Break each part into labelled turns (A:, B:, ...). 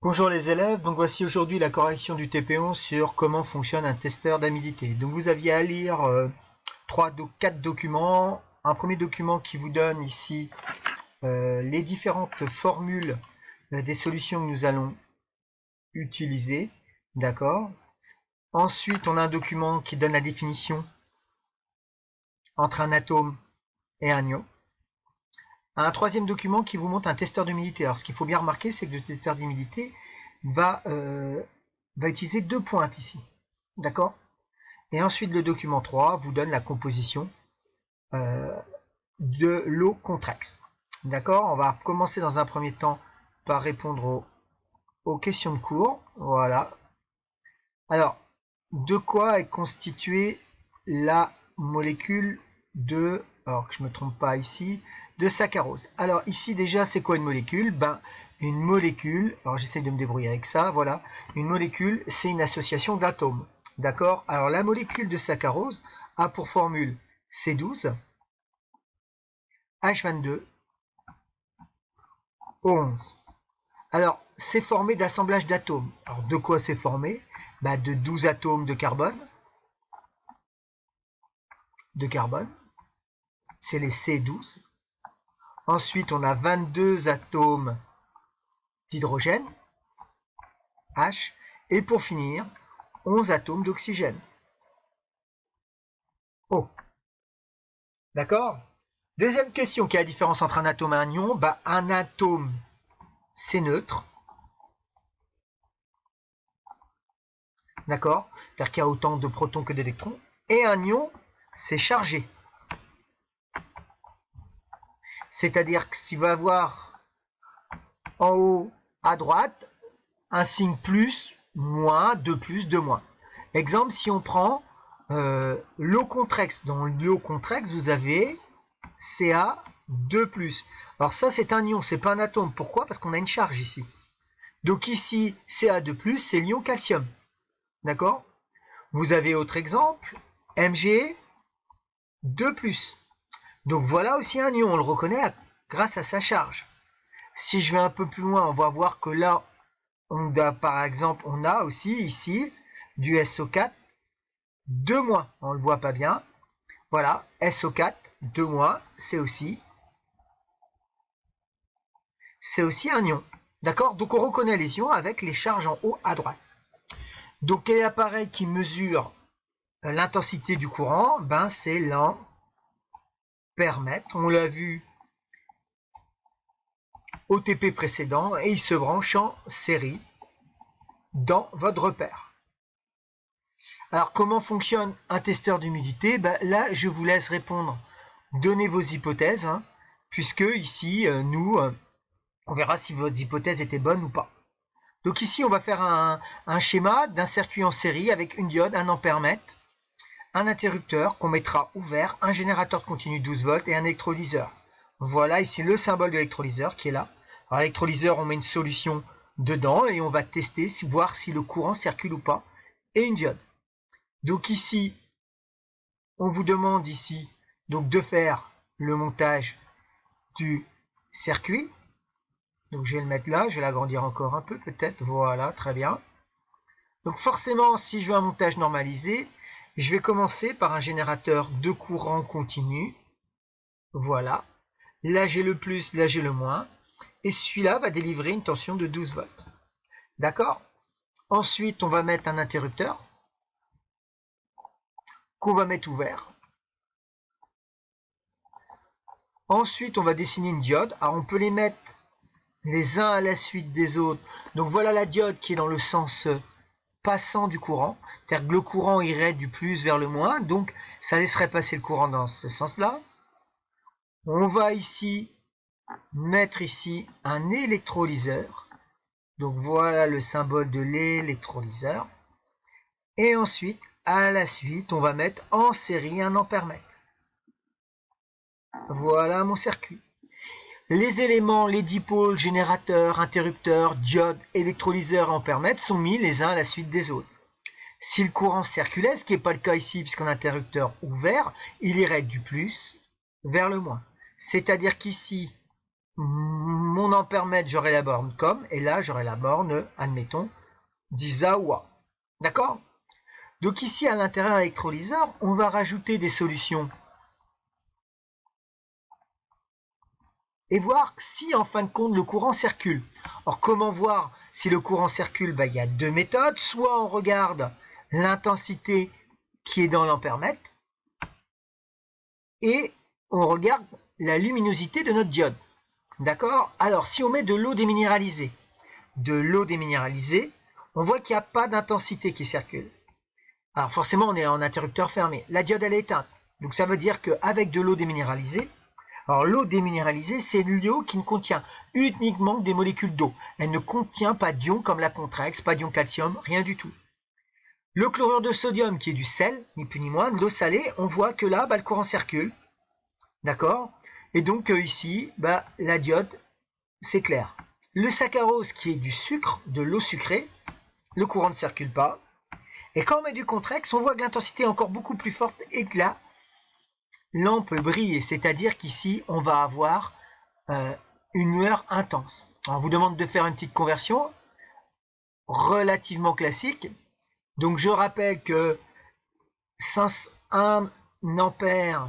A: Bonjour les élèves, donc voici aujourd'hui la correction du TP11 sur comment fonctionne un testeur d'humidité. Donc vous aviez à lire 4 documents. Un premier document qui vous donne ici les différentes formules des solutions que nous allons utiliser. D'accord. Ensuite, on a un document qui donne la définition entre un atome et un ion. Un troisième document qui vous montre un testeur d'humidité. Alors ce qu'il faut bien remarquer, c'est que le testeur d'humidité va utiliser 2 pointes ici. D'accord. Et ensuite, le document 3 vous donne la composition de l'eau contraxe. D'accord. On va commencer dans un premier temps par répondre aux questions de cours. Voilà. Alors, de quoi est constituée la molécule de, alors que je ne me trompe pas ici, de saccharose. Alors ici déjà, c'est quoi une molécule? Une molécule, alors j'essaie de me débrouiller avec ça, voilà. Une molécule, c'est une association d'atomes. D'accord. Alors la molécule de saccharose a pour formule C12, H22, O11. Alors, c'est formé d'assemblage d'atomes. Alors, de quoi c'est formé? De 12 atomes de carbone. C'est les C12. Ensuite, on a 22 atomes d'hydrogène, H. Et pour finir, 11 atomes d'oxygène, O. D'accord? Deuxième question, quelle est la différence entre un atome et un ion? Un atome, c'est neutre. D'accord? C'est-à-dire qu'il y a autant de protons que d'électrons. Et un ion, c'est chargé. C'est-à-dire que s'il va avoir en haut à droite un signe plus, moins, de plus, de moins. Exemple, si on prend l'eau contraxe. Dans l'eau contraxe, vous avez Ca2+. Alors ça, c'est un ion, c'est pas un atome. Pourquoi? Parce qu'on a une charge ici. Donc ici, Ca2+, c'est l'ion calcium. D'accord? Vous avez autre exemple, Mg2+. Donc voilà aussi un ion, on le reconnaît grâce à sa charge. Si je vais un peu plus loin, on va voir que là, par exemple, on a aussi ici du SO4 2-. On ne le voit pas bien. Voilà, SO4 2-, c'est aussi un ion. D'accord? Donc on reconnaît les ions avec les charges en haut à droite. Donc quel est l'appareil qui mesure l'intensité du courant? C'est l'ampèremètre. On l'a vu au TP précédent et il se branche en série dans votre repère. Alors comment fonctionne un testeur d'humidité? Là je vous laisse répondre, donnez vos hypothèses, puisque ici on verra si votre hypothèse était bonne ou pas. Donc ici on va faire un schéma d'un circuit en série avec une diode, un ampèremètre, un interrupteur qu'on mettra ouvert, un générateur de continu 12 volts et un électrolyseur. Voilà ici le symbole de l'électrolyseur qui est là. Alors l'électrolyseur, on met une solution dedans et on va tester, voir si le courant circule ou pas, et une diode. Donc ici, on vous demande ici donc de faire le montage du circuit. Donc je vais le mettre là, je vais l'agrandir encore un peu peut-être, voilà, très bien. Donc forcément, si je veux un montage normalisé, je vais commencer par un générateur de courant continu. Voilà. Là j'ai le plus, là j'ai le moins. Et celui-là va délivrer une tension de 12 volts. D'accord? Ensuite, on va mettre un interrupteur qu'on va mettre ouvert. Ensuite, on va dessiner une diode. Alors, on peut les mettre les uns à la suite des autres. Donc, voilà la diode qui est dans le sens passant du courant. C'est-à-dire que le courant irait du plus vers le moins. Donc, ça laisserait passer le courant dans ce sens-là. On va ici mettre ici un électrolyseur. Donc, voilà le symbole de l'électrolyseur. Et ensuite, à la suite, on va mettre en série un ampèremètre. Voilà mon circuit. Les éléments, les dipôles, générateurs, interrupteurs, diodes, électrolyseurs, ampèremètres sont mis les uns à la suite des autres. Si le courant circulait, ce qui n'est pas le cas ici puisqu'on a un interrupteur ouvert, il irait du plus vers le moins. C'est-à-dire qu'ici, mon ampère-mètre, j'aurai la borne comme, et là, j'aurai la borne, admettons, d'Isawa. D'accord? Donc ici, à l'intérieur de l'électrolyseur, on va rajouter des solutions et voir si, en fin de compte, le courant circule. Alors, comment voir si le courant circule? Il y a deux méthodes. Soit on regarde l'intensité qui est dans l'ampère-mètre et on regarde la luminosité de notre diode. D'accord? Alors, si on met de l'eau déminéralisée, on voit qu'il n'y a pas d'intensité qui circule. Alors forcément, on est en interrupteur fermé. La diode, elle est éteinte. Donc ça veut dire qu'avec de l'eau déminéralisée, alors l'eau déminéralisée, c'est l'eau qui ne contient uniquement des molécules d'eau. Elle ne contient pas d'ions comme la Contrex, pas d'ion calcium, rien du tout. Le chlorure de sodium, qui est du sel, ni plus ni moins, de l'eau salée, on voit que là, le courant circule. D'accord? Et donc ici, la diode, c'est clair. Le saccharose, qui est du sucre, de l'eau sucrée, le courant ne circule pas. Et quand on met du Contrex, on voit que l'intensité est encore beaucoup plus forte et que la lampe brille. C'est-à-dire qu'ici, on va avoir une lueur intense. On vous demande de faire une petite conversion relativement classique. Donc je rappelle que 1 ampère,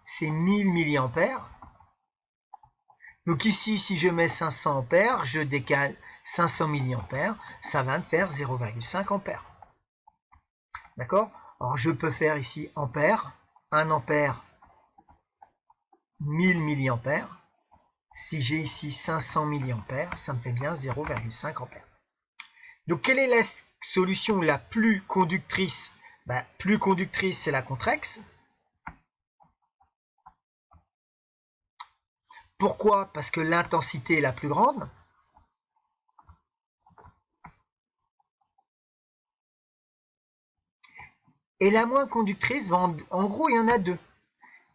A: c'est 1000 milliampères. Donc ici, si je mets 500 ampères, je décale 500 milliampères, ça va me faire 0,5 ampères. D'accord? Alors je peux faire ici ampère, 1 ampère, 1000 milliampères. Si j'ai ici 500 milliampères, ça me fait bien 0,5 ampères. Donc quelle est la solution la plus conductrice? Plus conductrice, c'est la Contrex. Pourquoi? Parce que l'intensité est la plus grande. Et la moins conductrice, en gros, il y en a deux.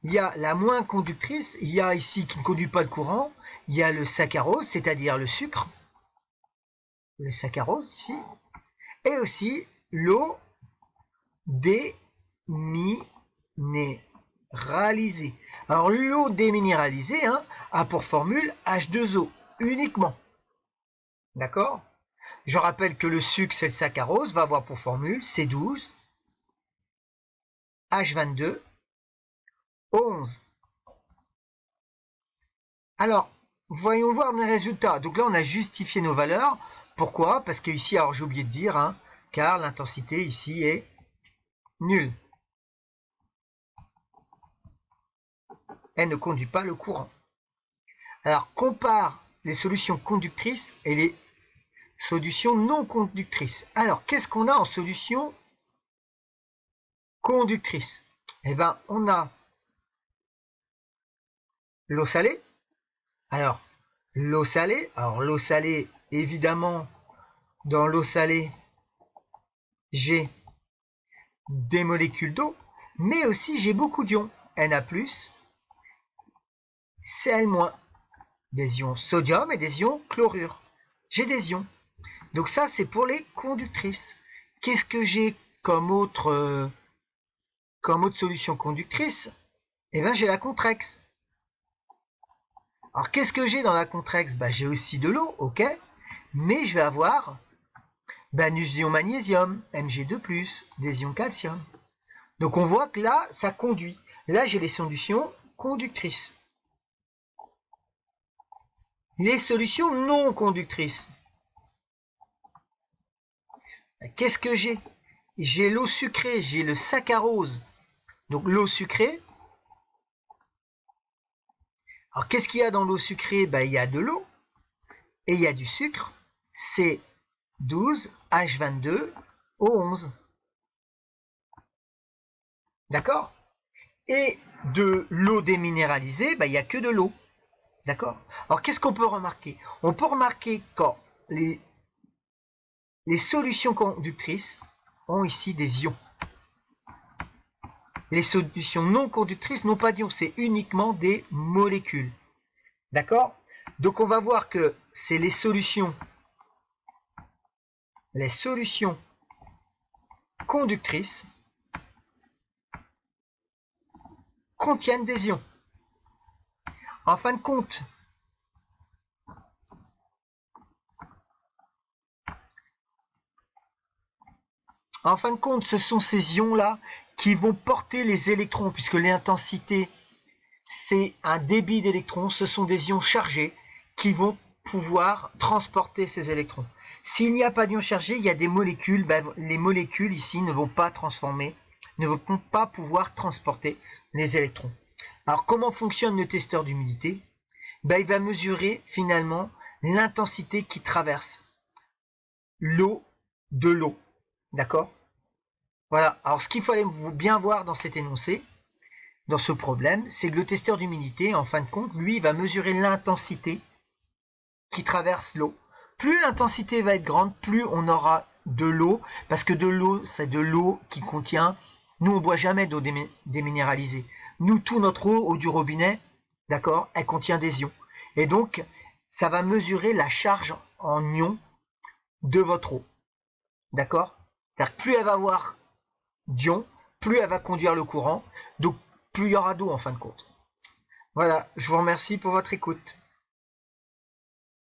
A: Il y a la moins conductrice, il y a ici qui ne conduit pas le courant, il y a le saccharose, c'est-à-dire le sucre, le saccharose ici, et aussi l'eau déminéralisée. Alors l'eau déminéralisée a pour formule H2O uniquement. D'accord? Je rappelle que le sucre, c'est le saccharose, va avoir pour formule C12, H22, O11. Alors, voyons voir les résultats. Donc là, on a justifié nos valeurs. Pourquoi? Parce que ici, alors j'ai oublié de dire, car l'intensité ici est nulle. Elle ne conduit pas le courant. Alors, compare les solutions conductrices et les solutions non conductrices. Alors, qu'est-ce qu'on a en solution conductrice? Eh bien, on a l'eau salée. Alors, l'eau salée, évidemment, dans l'eau salée, j'ai des molécules d'eau, mais aussi j'ai beaucoup d'ions, Na+, Cl-, des ions sodium et des ions chlorure. J'ai des ions. Donc ça, c'est pour les conductrices. Qu'est-ce que j'ai comme autre solution conductrice? Eh bien, j'ai la Contrex. Alors, qu'est-ce que j'ai dans la Contrex? J'ai aussi de l'eau, ok, mais je vais avoir des ions magnésium, Mg2+, des ions calcium. Donc, on voit que là, ça conduit. Là, j'ai les solutions conductrices. Les solutions non conductrices. Qu'est-ce que j'ai? J'ai l'eau sucrée, j'ai le saccharose. Donc, l'eau sucrée. Alors, qu'est-ce qu'il y a dans l'eau sucrée? Il y a de l'eau et il y a du sucre. C'est 12, H22, O11. D'accord? Et de l'eau déminéralisée, il n'y a que de l'eau. D'accord? Alors, qu'est-ce qu'on peut remarquer? On peut remarquer quand les solutions conductrices ont ici des ions. Les solutions non conductrices n'ont pas d'ions, c'est uniquement des molécules. D'accord? Donc, on va voir que c'est les solutions conductrices contiennent des ions. En fin de compte, En fin de compte, ce sont ces ions-là qui vont porter les électrons, puisque l'intensité, c'est un débit d'électrons, ce sont des ions chargés qui vont pouvoir transporter ces électrons. S'il n'y a pas d'ions chargés, il y a des molécules, ben, les molécules ici ne vont pas transformer, ne vont pas pouvoir transporter les électrons. Alors comment fonctionne le testeur d'humidité? Ben, il va mesurer finalement l'intensité qui traverse l'eau de l'eau. D'accord? Voilà. Alors ce qu'il fallait bien voir dans cet énoncé, dans ce problème, c'est que le testeur d'humidité, en fin de compte, lui, va mesurer l'intensité qui traverse l'eau. Plus l'intensité va être grande, plus on aura de l'eau, parce que de l'eau, c'est de l'eau qui contient, nous on boit jamais d'eau déminéralisée. Nous, toute notre eau du robinet, d'accord, elle contient des ions. Et donc, ça va mesurer la charge en ions de votre eau. D'accord? C'est-à-dire que plus elle va avoir d'ions, plus elle va conduire le courant, donc plus il y aura d'eau en fin de compte. Voilà, je vous remercie pour votre écoute.